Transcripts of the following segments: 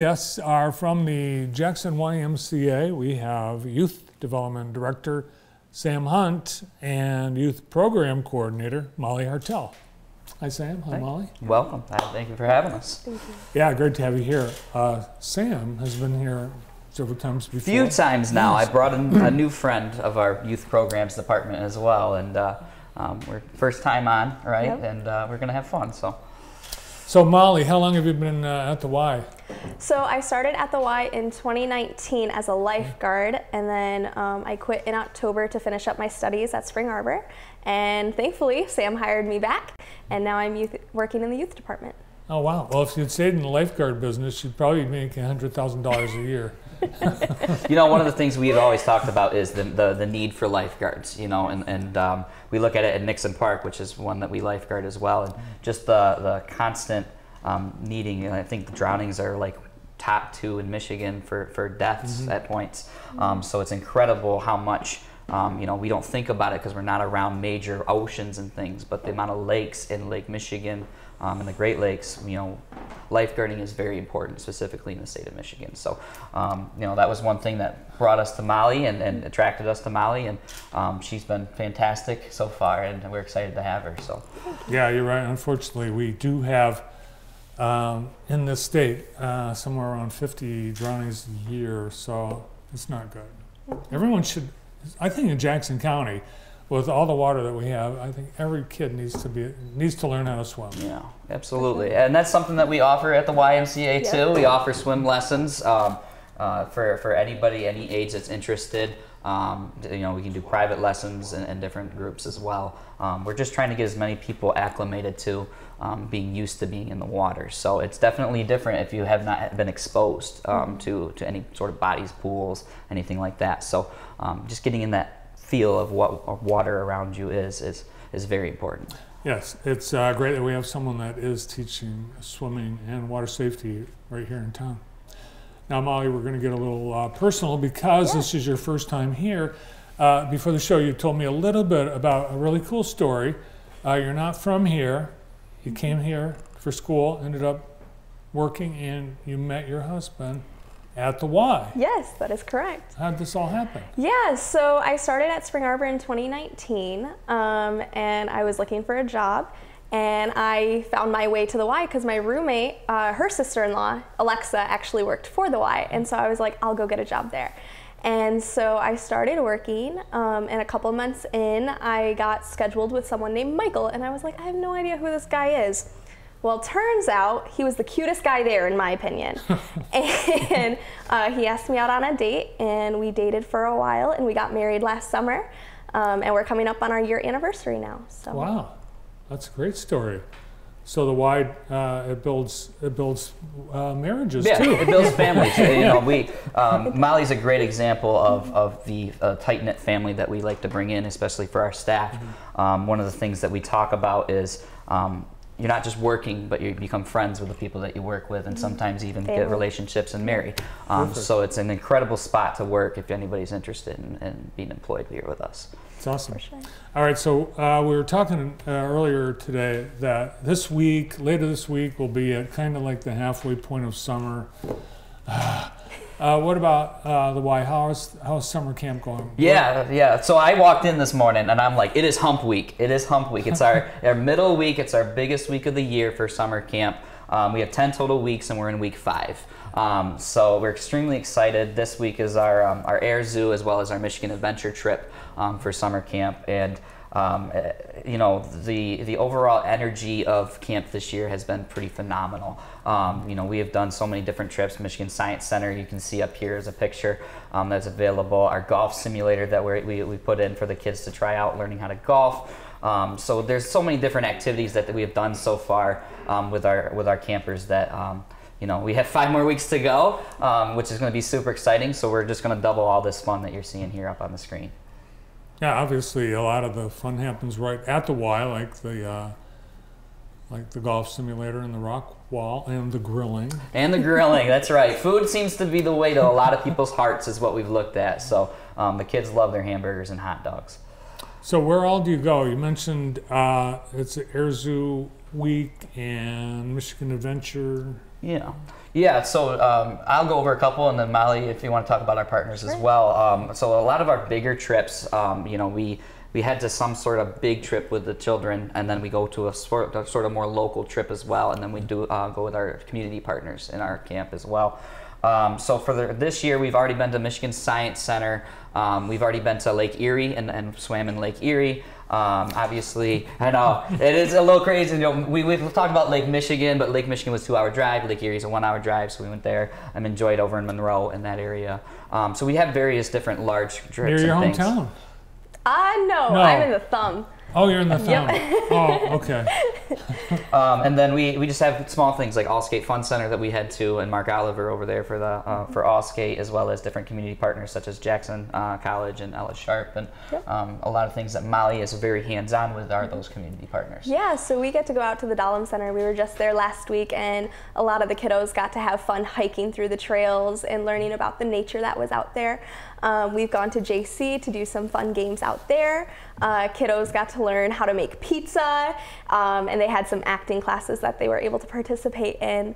Guests are from the Jackson YMCA. We have Youth Development Director Sam Hunt and Youth Program Coordinator Molly Hartel. Hi Sam, hi Molly. Welcome, thank you for having us. Thank you. Yeah, great to have you here. Sam has been here several times before. A few times now. I brought in a new friend of our Youth Programs Department as well, and we're first time on, right? Yep. And we're gonna have fun, So Molly, how long have you been at the Y? So I started at the Y in 2019 as a lifeguard, and then I quit in October to finish up my studies at Spring Arbor. And thankfully, Sam hired me back, and now I'm working in the youth department. Oh wow! Well, if you'd stayed in the lifeguard business, you'd probably make $100,000 a year. You know, one of the things we had always talked about is the need for lifeguards, you know, and we look at it at Nixon Park, which is one that we lifeguard as well, and just the constant needing, and I think the drownings are like top 2 in Michigan for deaths at points. So it's incredible how much, you know, we don't think about it because we're not around major oceans and things, but the amount of lakes in Lake Michigan and the Great Lakes, you know, lifeguarding is very important, specifically in the state of Michigan. So, you know, that was one thing that brought us to Molly and attracted us to Molly, and she's been fantastic so far, and we're excited to have her. So, Yeah, you're right. Unfortunately, we do have in this state somewhere around 50 drownings a year, so it's not good. Everyone should, I think in Jackson County, with all the water that we have, I think every kid needs to learn how to swim. yeah, absolutely. And that's something that we offer at the YMCA too. We offer swim lessons for anybody, any age that's interested. You know, we can do private lessons and different groups as well. We're just trying to get as many people acclimated to being used to being in the water. So it's definitely different if you have not been exposed to any sort of bodies, pools, anything like that. So just getting in that feel of what water around you is very important. Yes, it's great that we have someone that is teaching swimming and water safety right here in town. Now, Molly, we're going to get a little personal because this is your first time here. Before the show, you told me a little bit about a really cool story. You're not from here. You came here for school, ended up working, and you met your husband at the Y. Yes, that is correct. How did this all happen? Yeah, so I started at Spring Arbor in 2019, and I was looking for a job, and I found my way to the Y because my roommate, her sister-in-law, Alexa, actually worked for the Y, and so I was like, I'll go get a job there. And so I started working, and a couple months in, I got scheduled with someone named Michael, and I was like, I have no idea who this guy is. Well, turns out he was the cutest guy there, in my opinion. And he asked me out on a date, and we dated for a while, and we got married last summer, and we're coming up on our year anniversary now. So. Wow, that's a great story. So the Y, it builds marriages too. Yeah, it builds families. You know, Molly's a great example of the tight-knit family that we like to bring in, especially for our staff. One of the things that we talk about is you're not just working, but you become friends with the people that you work with, and sometimes even get relationships and marry. So it's an incredible spot to work if anybody's interested in being employed here with us. It's awesome. For sure. All right, so we were talking earlier today that later this week, will be at kind of like the halfway point of summer. What about the Y? How's summer camp going? Yeah. So I walked in this morning and I'm like, it is hump week. It is hump week. It's our middle week. It's our biggest week of the year for summer camp. We have 10 total weeks and we're in week 5. So we're extremely excited. This week is our air zoo as well as our Michigan adventure trip for summer camp. And you know, the overall energy of camp this year has been pretty phenomenal. You know, we have done so many different trips. Michigan Science Center, you can see up here is a picture that's available. Our golf simulator that we put in for the kids to try out learning how to golf. So there's so many different activities that we have done so far with our campers that you know, we have 5 more weeks to go, which is going to be super exciting. So we're just going to double all this fun that you're seeing here up on the screen. Yeah, obviously a lot of the fun happens right at the Y, like the golf simulator and the rock wall and the grilling. And the grilling, that's right. Food seems to be the way to a lot of people's hearts is what we've looked at. So the kids love their hamburgers and hot dogs. So where all do you go? You mentioned it's an Air Zoo week and Michigan Adventure. Yeah. Yeah, so I'll go over a couple, and then Molly, if you want to talk about our partners as well. So a lot of our bigger trips, you know, we head to some sort of big trip with the children, and then we go to a sort of more local trip as well, and then we do go with our community partners in our camp as well. So for this year, we've already been to Michigan Science Center. We've already been to Lake Erie and swam in Lake Erie. Obviously, I know it is a little crazy. You know, we've talked about Lake Michigan, but Lake Michigan was a 2-hour drive. Lake Erie is a 1-hour drive, so we went there and enjoyed over in Monroe in that area. So we have various different large trips. Near your and things. hometown? No, I'm in the Thumb. Oh, you're in the Thumb. Yep. Oh, okay. And then we just have small things like All Skate Fun Center that we head to, and Mark Oliver over there for the for All Skate, as well as different community partners such as Jackson College and Ellis Sharp, and a lot of things that Molly is very hands-on with are those community partners. Yeah, so we get to go out to the Dahlem Center. We were just there last week, and a lot of the kiddos got to have fun hiking through the trails and learning about the nature that was out there. We've gone to JC to do some fun games out there. Kiddos got to learn how to make pizza, and they had some acting classes that they were able to participate in.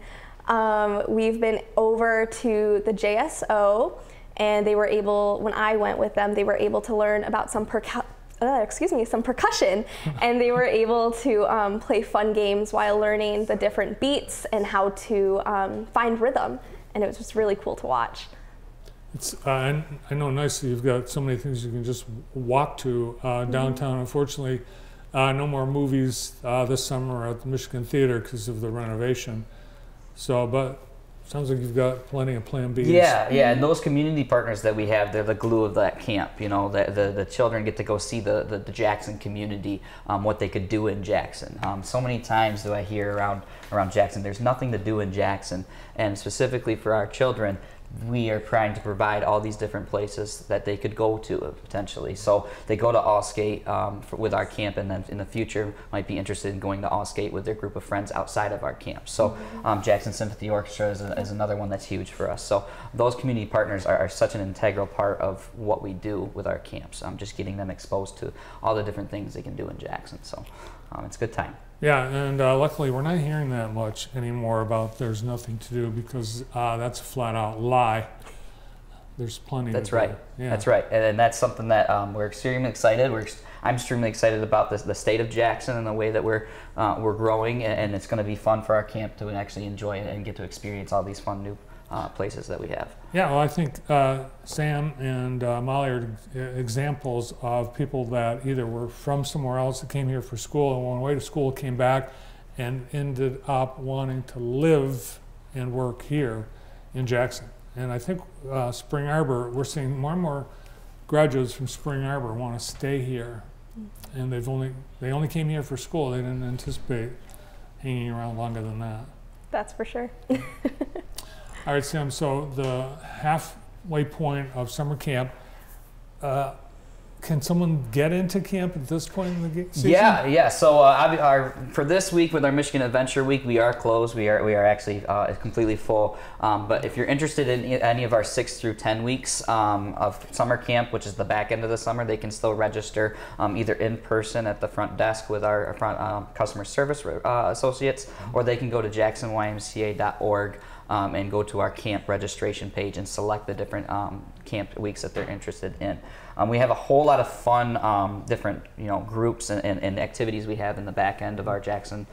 We've been over to the JSO, and they were able, when I went with them, they were able to learn about some percussion, and they were able to play fun games while learning the different beats and how to find rhythm, and it was just really cool to watch. It's, I know nicely you've got so many things you can just walk to downtown. Unfortunately, no more movies this summer at the Michigan Theater because of the renovation. So, but sounds like you've got plenty of Plan Bs. Yeah, and those community partners that we have, they're the glue of that camp. You know, the children get to go see the Jackson community, what they could do in Jackson. So many times do I hear around Jackson, there's nothing to do in Jackson, and specifically for our children, we are trying to provide all these different places that they could go to potentially. So they go to All Skate with our camp, and then in the future might be interested in going to All Skate with their group of friends outside of our camp. So Jackson Symphony Orchestra is another one that's huge for us. So those community partners are such an integral part of what we do with our camps. Just getting them exposed to all the different things they can do in Jackson. So it's a good time. Yeah, and luckily we're not hearing that much anymore about there's nothing to do, because that's a flat out lie. There's plenty. That's to right. do. Yeah. That's right, and that's something that we're extremely excited. I'm extremely excited about the state of Jackson and the way that we're growing, and it's going to be fun for our camp to actually enjoy it and get to experience all these fun new places that we have. Yeah, well, I think Sam and Molly are examples of people that either were from somewhere else that came here for school and went away to school, came back, and ended up wanting to live and work here in Jackson. And I think Spring Arbor, we're seeing more and more graduates from Spring Arbor want to stay here, and they only came here for school. They didn't anticipate hanging around longer than that. That's for sure. All right, Sam, so the halfway point of summer camp, can someone get into camp at this point in the season? Yeah. So for this week with our Michigan Adventure Week, we are closed. We are actually completely full. But if you're interested in any of our 6 through 10 weeks of summer camp, which is the back end of the summer, they can still register either in person at the front desk with our front customer service associates, or they can go to jacksonymca.org. And go to our camp registration page and select the different camp weeks that they're interested in. We have a whole lot of fun different groups and activities we have in the back end of our Jackson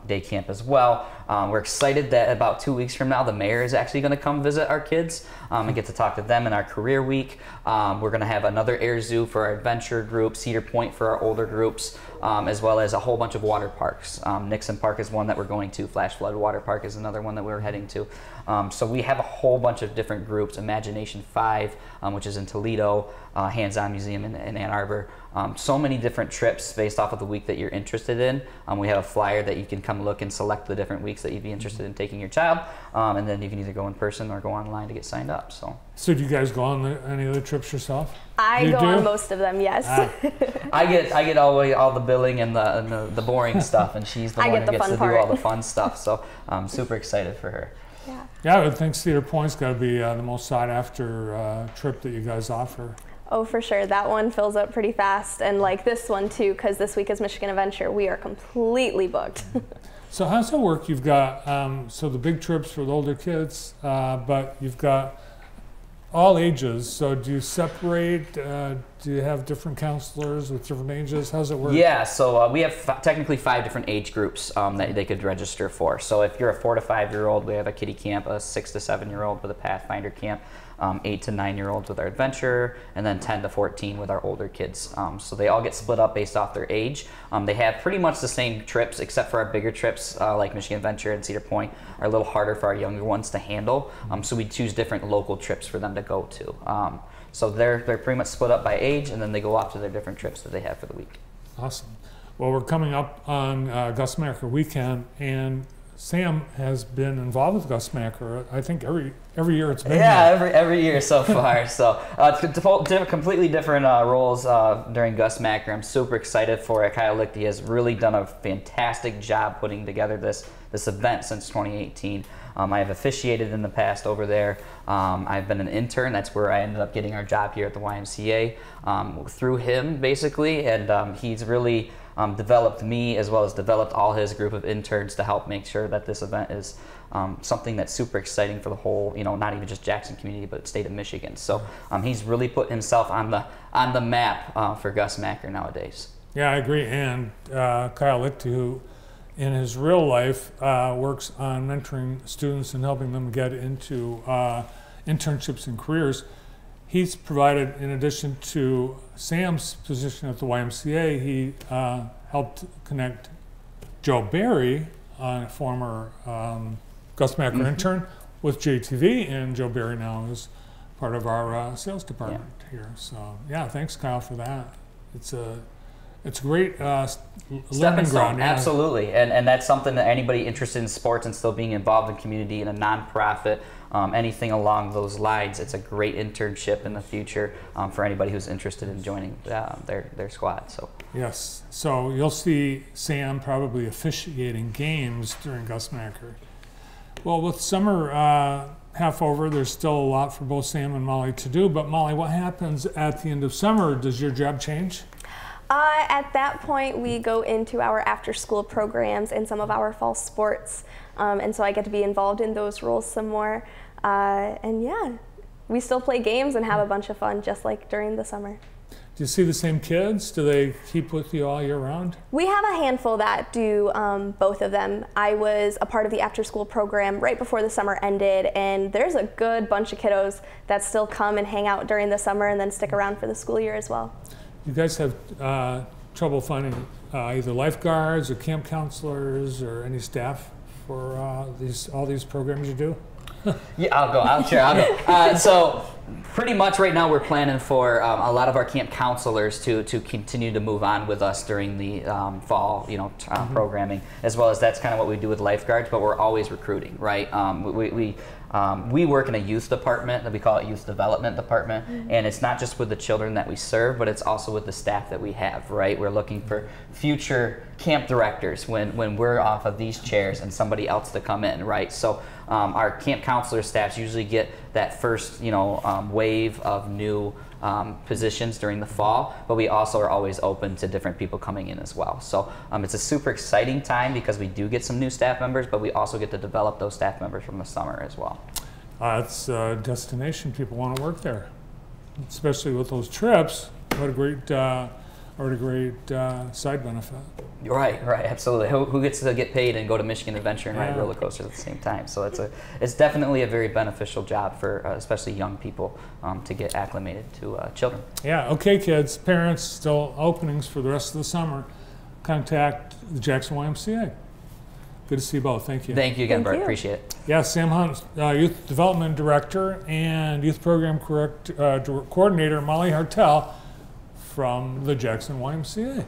day camp as well. We're excited that about 2 weeks from now the mayor is actually going to come visit our kids and get to talk to them in our career week. We're going to have another air zoo for our adventure group, Cedar Point for our older groups, as well as a whole bunch of water parks. Nixon Park is one that we're going to. Flash Flood Water Park is another one that we're heading to. So we have a whole bunch of different groups. Imagination 5, which is in Toledo, Hands-On Museum in Ann Arbor. So many different trips based off of the week that you're interested in. We have a flyer that you can come look and select the different weeks that you'd be interested in taking your child, and then you can either go in person or go online to get signed up. So do you guys go on any of the trips yourself? I go on most of them, yes. I get all the billing and the boring stuff, and she's the one who gets to do all the fun stuff. So I'm super excited for her. Yeah, I would think Cedar Point's got to be the most sought after trip that you guys offer. Oh, for sure. That one fills up pretty fast. And like this one too, because this week is Michigan Adventure. We are completely booked. So how's that work? You've got so the big trips for the older kids, but you've got all ages. So do you separate? Do you have different counselors with different ages? How's it work? Yeah, so we have technically 5 different age groups that they could register for. So if you're a 4 to 5-year-old, we have a kiddie camp, a 6 to 7-year-old with a Pathfinder camp, 8 to 9-year-olds with our adventure, and then 10 to 14 with our older kids. So they all get split up based off their age. They have pretty much the same trips, except for our bigger trips like Michigan Adventure and Cedar Point are a little harder for our younger ones to handle. So we choose different local trips for them to go to. So they're pretty much split up by age, and then they go off to their different trips that they have for the week. Awesome. Well, we're coming up on Gus Macker weekend, and Sam has been involved with Gus Macker. I think every year it's been. Yeah, every year so far. So completely different roles during Gus Macker. I'm super excited for it. Kyle Lichty has really done a fantastic job putting together this event since 2018. I have officiated in the past over there. I've been an intern. That's where I ended up getting our job here at the YMCA through him, basically. And he's really developed me as well as developed all his group of interns to help make sure that this event is something that's super exciting for the whole, not even just Jackson community, but state of Michigan. So he's really put himself on the map for Gus Macker nowadays. Yeah, I agree. And Kyle Lichty, who in his real life works on mentoring students and helping them get into internships and careers. He's provided, in addition to Sam's position at the YMCA, he helped connect Joe Barry, a former Gus Macker intern, with JTV, and Joe Barry now is part of our sales department here. So yeah, thanks Kyle for that. It's a great learning ground. Yeah. Absolutely, and that's something that anybody interested in sports and still being involved in community in a nonprofit, anything along those lines, it's a great internship in the future for anybody who's interested in joining their squad. So yes, so you'll see Sam probably officiating games during Gus Macker. Well, with summer half over, there's still a lot for both Sam and Molly to do. But Molly, what happens at the end of summer? Does your job change? At that point, we go into our after-school programs and some of our fall sports, and so I get to be involved in those roles some more. And yeah, we still play games and have a bunch of fun, just like during the summer. Do you see the same kids? Do they keep with you all year round? We have a handful that do both of them. I was a part of the after-school program right before the summer ended, and there's a good bunch of kiddos that still come and hang out during the summer and then stick around for the school year as well. You guys have trouble finding either lifeguards or camp counselors or any staff for all these programs you do? Yeah, I'll go. So pretty much right now we're planning for a lot of our camp counselors to continue to move on with us during the fall, programming, as well as that's kind of what we do with lifeguards. But we're always recruiting, right? We work in a youth department that we call it youth development department, and it's not just with the children that we serve, but it's also with the staff that we have, right? We're looking for future camp directors when we're off of these chairs and somebody else to come in, right? So our camp counselor staffs usually get that first, wave of new positions during the fall, but we also are always open to different people coming in as well. So it's a super exciting time because we do get some new staff members, but we also get to develop those staff members from the summer as well. It's a destination. People want to work there, especially with those trips. What a great side benefit. Right, absolutely. Who gets to get paid and go to Michigan Adventure and ride roller coasters at the same time? So it's definitely a very beneficial job for especially young people to get acclimated to children. Yeah. Okay, kids, parents, still openings for the rest of the summer. Contact the Jackson YMCA. Good to see you both. Thank you. Thank you again, Bert. Appreciate it. Yeah, Sam Hunt, Youth Development Director, and Youth Program Coordinator Molly Hartel from the Jackson YMCA.